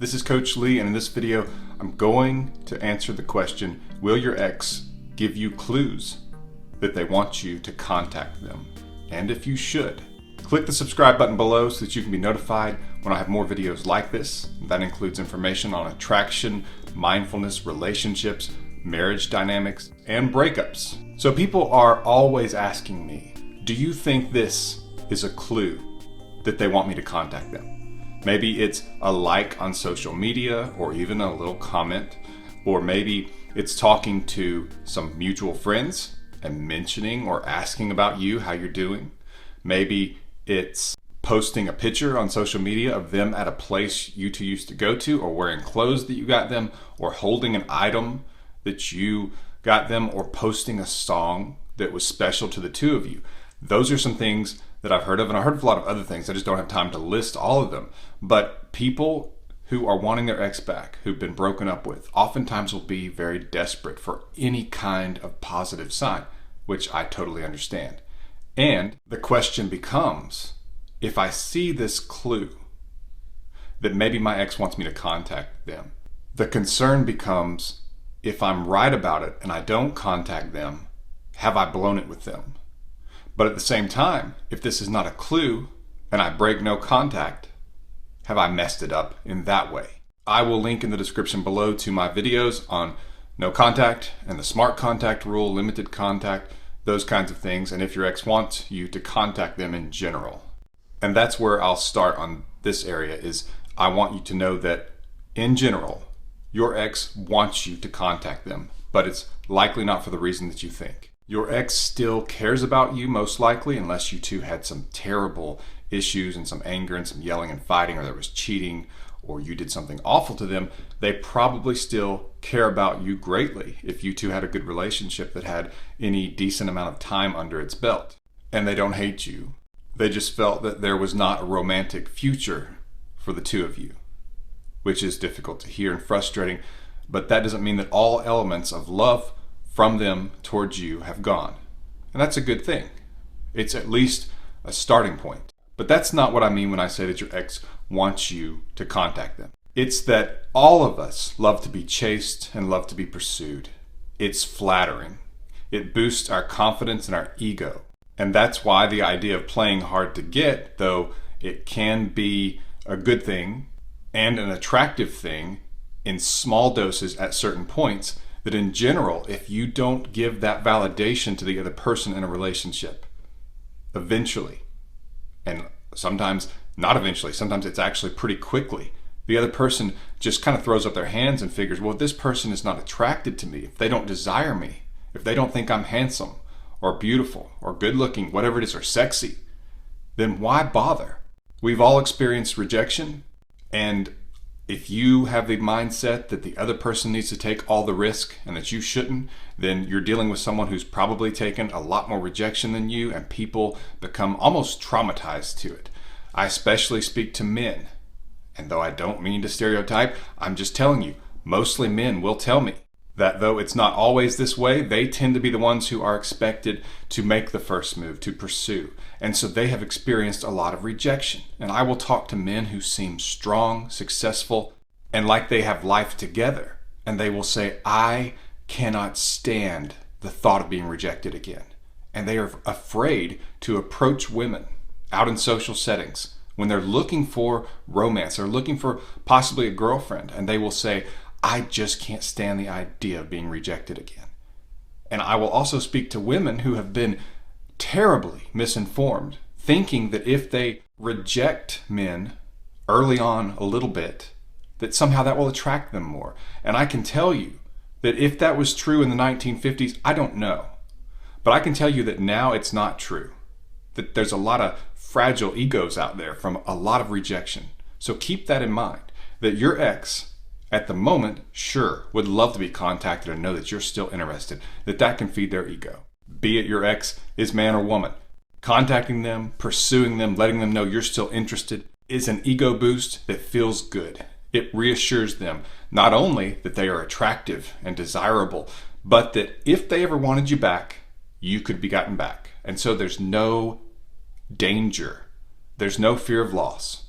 This is Coach Lee, and in this video, I'm going to answer the question, will your ex give you clues that they want you to contact them? And if you should, click the subscribe button below so that you can be notified when I have more videos like this. That includes information on attraction, mindfulness, relationships, marriage dynamics, and breakups. So people are always asking me, do you think this is a clue that they want me to contact them? Maybe it's a like on social media or even a little comment, or maybe it's talking to some mutual friends and mentioning or asking about you, how you're doing. Maybe it's posting a picture on social media of them at a place you two used to go to, or wearing clothes that you got them, or holding an item that you got them, or posting a song that was special to the two of you. Those are some things that I've heard of, and I heard of a lot of other things. I just don't have time to list all of them. But people who are wanting their ex back, who've been broken up with, oftentimes will be very desperate for any kind of positive sign, which I totally understand. And the question becomes, if I see this clue that maybe my ex wants me to contact them, the concern becomes, if I'm right about it and I don't contact them, have I blown it with them? But at the same time, if this is not a clue and I break no contact, have I messed it up in that way? I will link in the description below to my videos on no contact and the smart contact rule, limited contact, those kinds of things, and if your ex wants you to contact them in general. And that's where I'll start on this area, is I want you to know that in general, your ex wants you to contact them, but it's likely not for the reason that you think. Your ex still cares about you, most likely, unless you two had some terrible issues and some anger and some yelling and fighting, or there was cheating, or you did something awful to them. They probably still care about you greatly if you two had a good relationship that had any decent amount of time under its belt. And they don't hate you. They just felt that there was not a romantic future for the two of you, which is difficult to hear and frustrating, but that doesn't mean that all elements of love from them towards you have gone. And that's a good thing. It's at least a starting point. But that's not what I mean when I say that your ex wants you to contact them. It's that all of us love to be chased and love to be pursued. It's flattering. It boosts our confidence and our ego. And that's why the idea of playing hard to get, though it can be a good thing and an attractive thing in small doses at certain points, that in general, if you don't give that validation to the other person in a relationship, eventually, and sometimes not eventually, sometimes it's actually pretty quickly, the other person just kind of throws up their hands and figures, well, if this person is not attracted to me, if they don't desire me, if they don't think I'm handsome or beautiful or good looking, whatever it is, or sexy, then why bother? We've all experienced rejection, and if you have the mindset that the other person needs to take all the risk and that you shouldn't, then you're dealing with someone who's probably taken a lot more rejection than you, and people become almost traumatized to it. I especially speak to men, and though I don't mean to stereotype, I'm just telling you, mostly men will tell me that though it's not always this way, they tend to be the ones who are expected to make the first move, to pursue. And so they have experienced a lot of rejection. And I will talk to men who seem strong, successful, and like they have life together. And they will say, I cannot stand the thought of being rejected again. And they are afraid to approach women out in social settings when they're looking for romance, they're looking for possibly a girlfriend, and they will say, I just can't stand the idea of being rejected again. And I will also speak to women who have been terribly misinformed, thinking that if they reject men early on a little bit, that somehow that will attract them more. And I can tell you that if that was true in the 1950s, I don't know. But I can tell you that now it's not true. That there's a lot of fragile egos out there from a lot of rejection. So keep that in mind, that your ex, at the moment, sure, would love to be contacted and know that you're still interested, that can feed their ego. Be it your ex is man or woman. Contacting them, pursuing them, letting them know you're still interested is an ego boost that feels good. It reassures them not only that they are attractive and desirable, but that if they ever wanted you back, you could be gotten back. And so there's no danger. There's no fear of loss.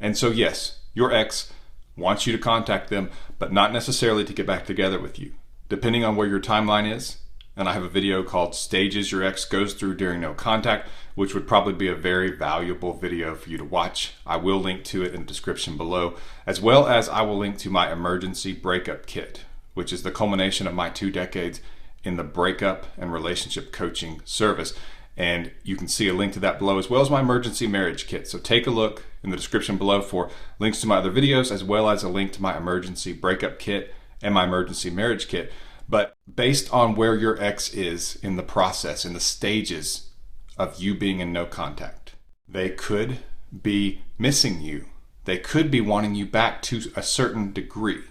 And so yes, your ex wants you to contact them, but not necessarily to get back together with you. Depending on where your timeline is, and I have a video called Stages Your Ex Goes Through During No Contact, which would probably be a very valuable video for you to watch. I will link to it in the description below, as well as I will link to my emergency breakup kit, which is the culmination of my 2 decades in the breakup and relationship coaching service. And you can see a link to that below, as well as my emergency marriage kit. So take a look in the description below for links to my other videos, as well as a link to my emergency breakup kit and my emergency marriage kit. But based on where your ex is in the process, in the stages of you being in no contact, they could be missing you. They could be wanting you back to a certain degree.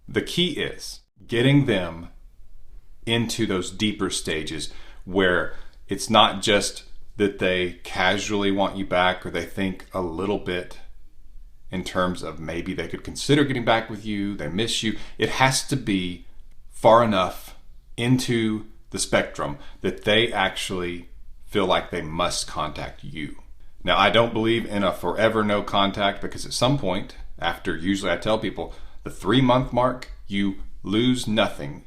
The key is getting them into those deeper stages where it's not just that they casually want you back, or they think a little bit in terms of maybe they could consider getting back with you, they miss you. It has to be far enough into the spectrum that they actually feel like they must contact you. Now, I don't believe in a forever no contact, because at some point after, usually I tell people, the 3-month mark, you lose nothing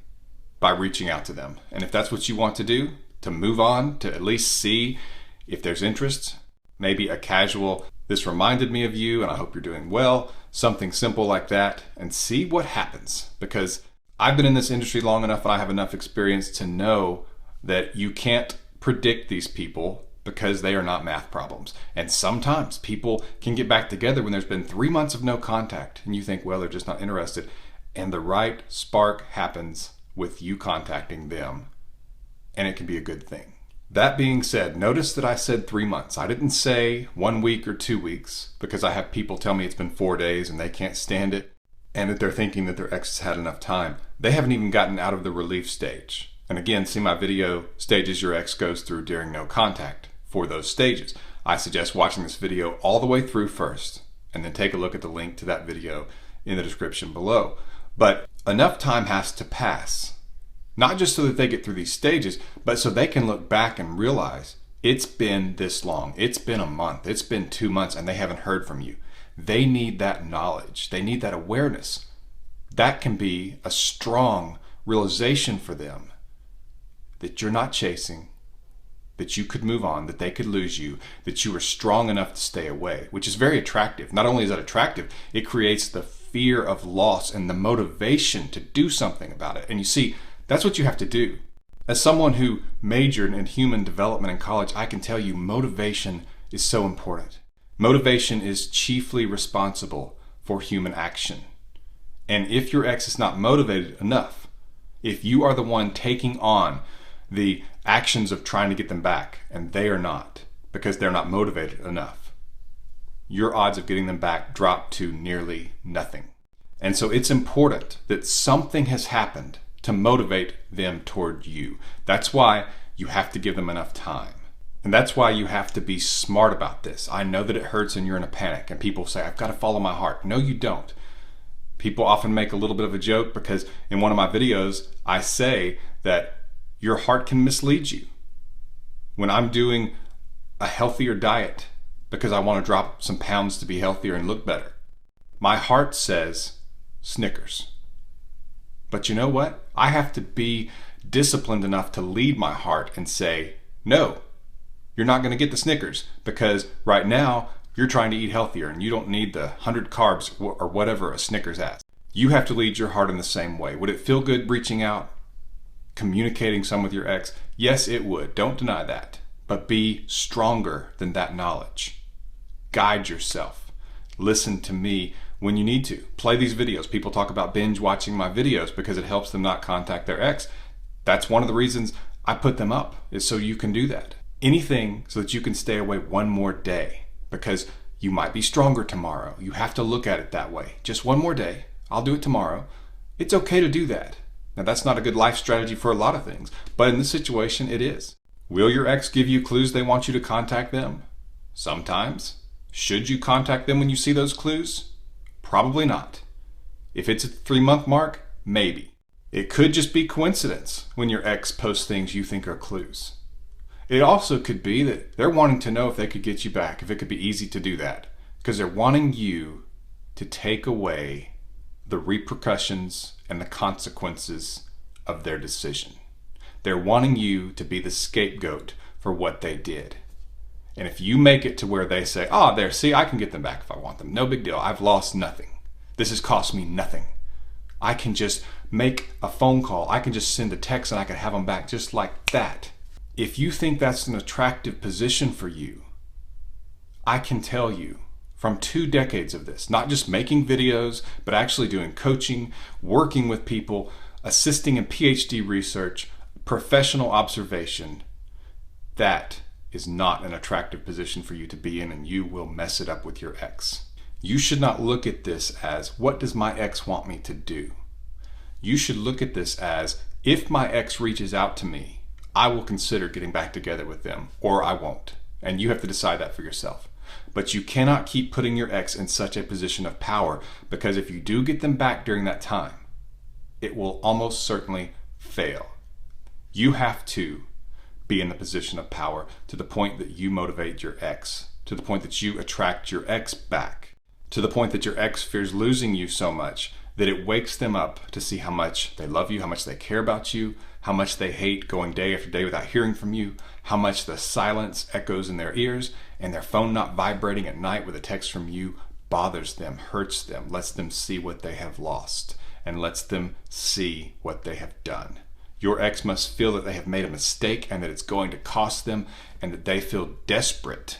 by reaching out to them. And if that's what you want to do, to move on, to at least see if there's interest, maybe a casual, this reminded me of you and I hope you're doing well, something simple like that, and see what happens. Because I've been in this industry long enough and I have enough experience to know that you can't predict these people because they are not math problems. And sometimes people can get back together when there's been 3 months of no contact and you think, well, they're just not interested. And the right spark happens with you contacting them, and it can be a good thing. That being said, notice that I said 3 months. I didn't say 1 week or 2 weeks, because I have people tell me it's been 4 days and they can't stand it, and that they're thinking that their ex has had enough time. They haven't even gotten out of the relief stage. And again, see my video, Stages Your Ex Goes Through During No Contact, for those stages. I suggest watching this video all the way through first, and then take a look at the link to that video in the description below. But enough time has to pass, not just so that they get through these stages, but so they can look back and realize it's been this long. It's been a month. It's been 2 months and they haven't heard from you. They need that knowledge. They need that awareness. That can be a strong realization for them that you're not chasing, that you could move on, that they could lose you, that you are strong enough to stay away, which is very attractive. Not only is that attractive, it creates the fear of loss and the motivation to do something about it. And you see, that's what you have to do. As someone who majored in human development in college, I can tell you motivation is so important. Motivation is chiefly responsible for human action. And if your ex is not motivated enough, if you are the one taking on the actions of trying to get them back and they are not, because they're not motivated enough, your odds of getting them back drop to nearly nothing. And so it's important that something has happened to motivate them toward you. That's why you have to give them enough time. And that's why you have to be smart about this. I know that it hurts and you're in a panic, and people say, I've got to follow my heart. No, you don't. People often make a little bit of a joke because in one of my videos, I say that your heart can mislead you. When I'm doing a healthier diet because I want to drop some pounds to be healthier and look better, my heart says Snickers. But you know what? I have to be disciplined enough to lead my heart and say, no, you're not going to get the Snickers, because right now you're trying to eat healthier and you don't need the 100 carbs or whatever a Snickers has. You have to lead your heart in the same way. Would it feel good reaching out, communicating some with your ex? Yes, it would. Don't deny that. But be stronger than that knowledge. Guide yourself. Listen to me when you need to. Play these videos. People talk about binge watching my videos because it helps them not contact their ex. That's one of the reasons I put them up, is so you can do that. Anything so that you can stay away one more day, because you might be stronger tomorrow. You have to look at it that way. Just one more day. I'll do it tomorrow. It's okay to do that. Now, that's not a good life strategy for a lot of things, but in this situation, it is. Will your ex give you clues they want you to contact them? Sometimes. Should you contact them when you see those clues? Probably not. If it's at the 3-month mark, maybe. It could just be coincidence when your ex posts things you think are clues. It also could be that they're wanting to know if they could get you back, if it could be easy to do that, because they're wanting you to take away the repercussions and the consequences of their decision. They're wanting you to be the scapegoat for what they did. And if you make it to where they say, oh, there, see, I can get them back if I want them. No big deal. I've lost nothing. This has cost me nothing. I can just make a phone call. I can just send a text and I can have them back just like that. If you think that's an attractive position for you, I can tell you from 2 decades of this, not just making videos, but actually doing coaching, working with people, assisting in PhD research, professional observation, that is not an attractive position for you to be in, and you will mess it up with your ex. You should not look at this as, what does my ex want me to do? You should look at this as, if my ex reaches out to me, I will consider getting back together with them, or I won't. And you have to decide that for yourself. But you cannot keep putting your ex in such a position of power, because if you do get them back during that time, it will almost certainly fail. You have to be in the position of power to the point that you motivate your ex, to the point that you attract your ex back, to the point that your ex fears losing you so much that it wakes them up to see how much they love you, how much they care about you, how much they hate going day after day without hearing from you, how much the silence echoes in their ears, and their phone not vibrating at night with a text from you bothers them, hurts them, lets them see what they have lost, and lets them see what they have done. Your ex must feel that they have made a mistake and that it's going to cost them, and that they feel desperate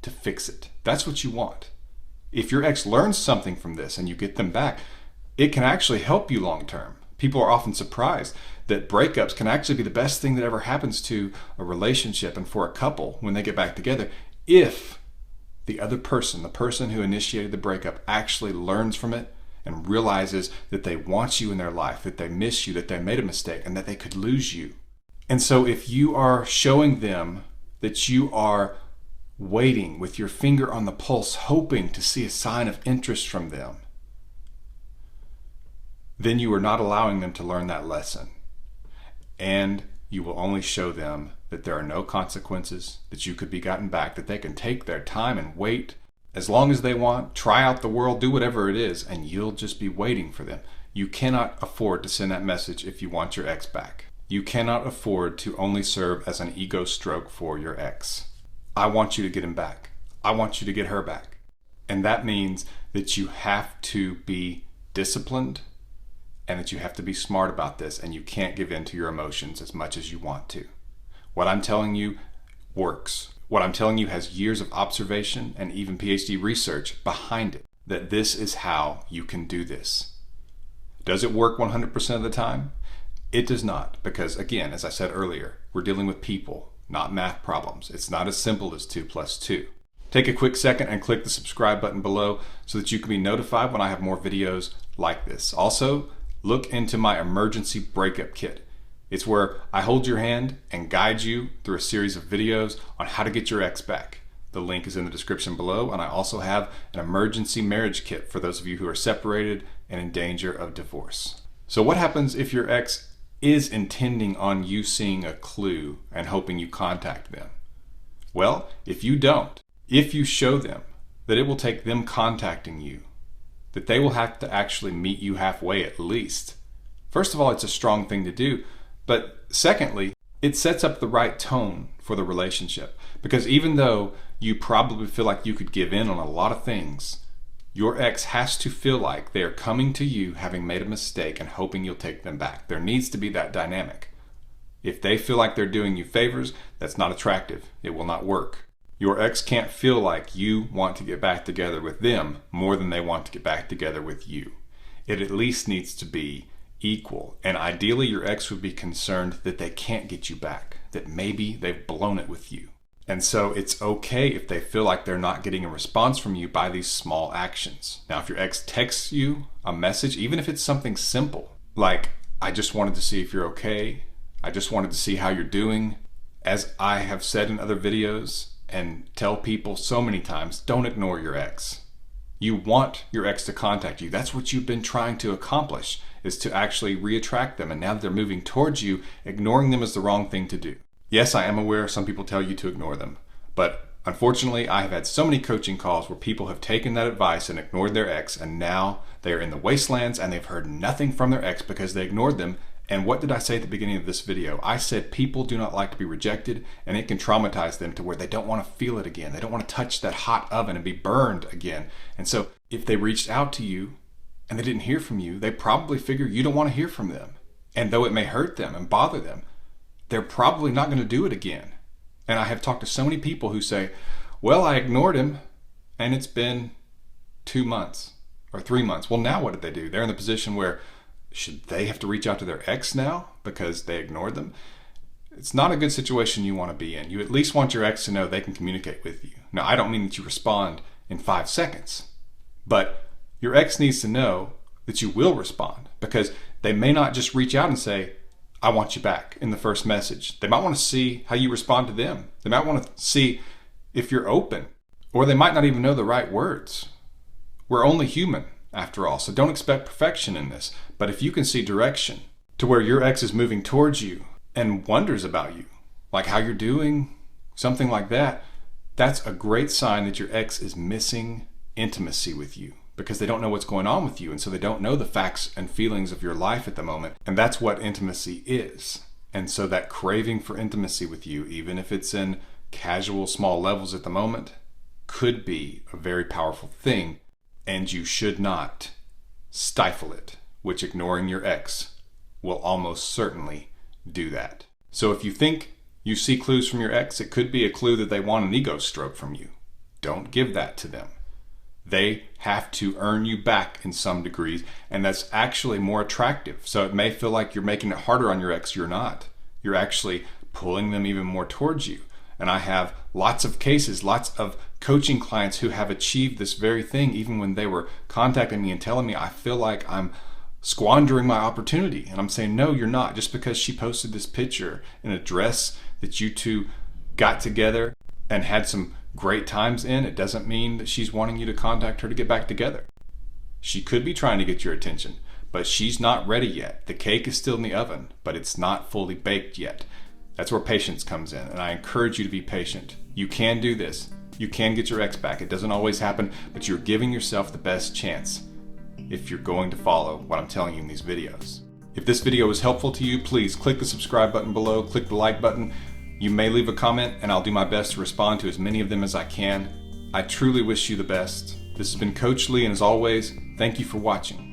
to fix it. That's what you want. If your ex learns something from this and you get them back, it can actually help you long term. People are often surprised that breakups can actually be the best thing that ever happens to a relationship and for a couple when they get back together, if the other person, the person who initiated the breakup, actually learns from it and realizes that they want you in their life, that they miss you, that they made a mistake, and that they could lose you. And so if you are showing them that you are waiting with your finger on the pulse, hoping to see a sign of interest from them, then you are not allowing them to learn that lesson. And you will only show them that there are no consequences, that you could be gotten back, that they can take their time and wait as long as they want, try out the world, do whatever it is, and you'll just be waiting for them. You cannot afford to send that message if you want your ex back. You cannot afford to only serve as an ego stroke for your ex. I want you to get him back. I want you to get her back. And that means that you have to be disciplined and that you have to be smart about this, and you can't give in to your emotions as much as you want to. What I'm telling you works. What I'm telling you has years of observation and even PhD research behind it, that this is how you can do this. Does it work 100% of the time? It does not, because again, as I said earlier, we're dealing with people, not math problems. It's not as simple as 2 + 2. Take a quick second and click the subscribe button below so that you can be notified when I have more videos like this. Also, look into my emergency breakup kit. It's where I hold your hand and guide you through a series of videos on how to get your ex back. The link is in the description below, and I also have an emergency marriage kit for those of you who are separated and in danger of divorce. So what happens if your ex is intending on you seeing a clue and hoping you contact them? Well, if you don't, if you show them that it will take them contacting you, that they will have to actually meet you halfway at least. First of all, it's a strong thing to do. But secondly, it sets up the right tone for the relationship. Because even though you probably feel like you could give in on a lot of things, your ex has to feel like they are coming to you having made a mistake and hoping you'll take them back. There needs to be that dynamic. If they feel like they're doing you favors, that's not attractive. It will not work. Your ex can't feel like you want to get back together with them more than they want to get back together with you. It at least needs to be equal. And ideally, your ex would be concerned that they can't get you back, that maybe they've blown it with you. And so it's okay if they feel like they're not getting a response from you by these small actions. Now, if your ex texts you a message, even if it's something simple, like, I just wanted to see if you're okay, I just wanted to see how you're doing, as I have said in other videos and tell people so many times, don't ignore your ex. You want your ex to contact you. That's what you've been trying to accomplish, is to actually reattract them. And now that they're moving towards you, ignoring them is the wrong thing to do. Yes, I am aware some people tell you to ignore them, but Unfortunately, I have had so many coaching calls where people have taken that advice and ignored their ex, and now they are in the wastelands and they've heard nothing from their ex because they ignored them. And what did I say at the beginning of this video? I said people do not like to be rejected, and it can traumatize them to where they don't want to feel it again. They don't want to touch that hot oven and be burned again. And so if they reached out to you and they didn't hear from you, they probably figure you don't want to hear from them. And though it may hurt them and bother them, they're probably not going to do it again. And I have talked to so many people who say, well, I ignored him and it's been 2 months or 3 months. Well, now what did they do? They're in the position where should they have to reach out to their ex now because they ignored them? It's not a good situation you want to be in. You at least want your ex to know they can communicate with you. Now, I don't mean that you respond in 5 seconds, but your ex needs to know that you will respond, because they may not just reach out and say, I want you back in the first message. They might want to see how you respond to them. They might want to see if you're open, or they might not even know the right words. We're only human after all, so don't expect perfection in this. But if you can see direction to where your ex is moving towards you and wonders about you, like how you're doing, something like that, that's a great sign that your ex is missing intimacy with you, because they don't know what's going on with you, and so they don't know the facts and feelings of your life at the moment. And that's what intimacy is. And so that craving for intimacy with you, even if it's in casual small levels at the moment, could be a very powerful thing, and you should not stifle it, which ignoring your ex will almost certainly do that. So if you think you see clues from your ex, it could be a clue that they want an ego stroke from you. Don't give that to them. They have to earn you back in some degrees, and that's actually more attractive. So it may feel like you're making it harder on your ex. You're not. You're actually pulling them even more towards you. And I have lots of cases, lots of coaching clients who have achieved this very thing, even when they were contacting me and telling me, I feel like I'm squandering my opportunity. And I'm saying, no, you're not. Just because she posted this picture in a dress that you two got together and had some great times in, it doesn't mean that she's wanting you to contact her to get back together. She could be trying to get your attention, but she's not ready yet. The cake is still in the oven, but it's not fully baked yet. That's where patience comes in, and I encourage you to be patient. You can do this. You can get your ex back. It doesn't always happen, but you're giving yourself the best chance if you're going to follow what I'm telling you in these videos. If this video was helpful to you, please click the subscribe button below, click the like button. You may leave a comment, and I'll do my best to respond to as many of them as I can. I truly wish you the best. This has been Coach Lee, and as always, thank you for watching.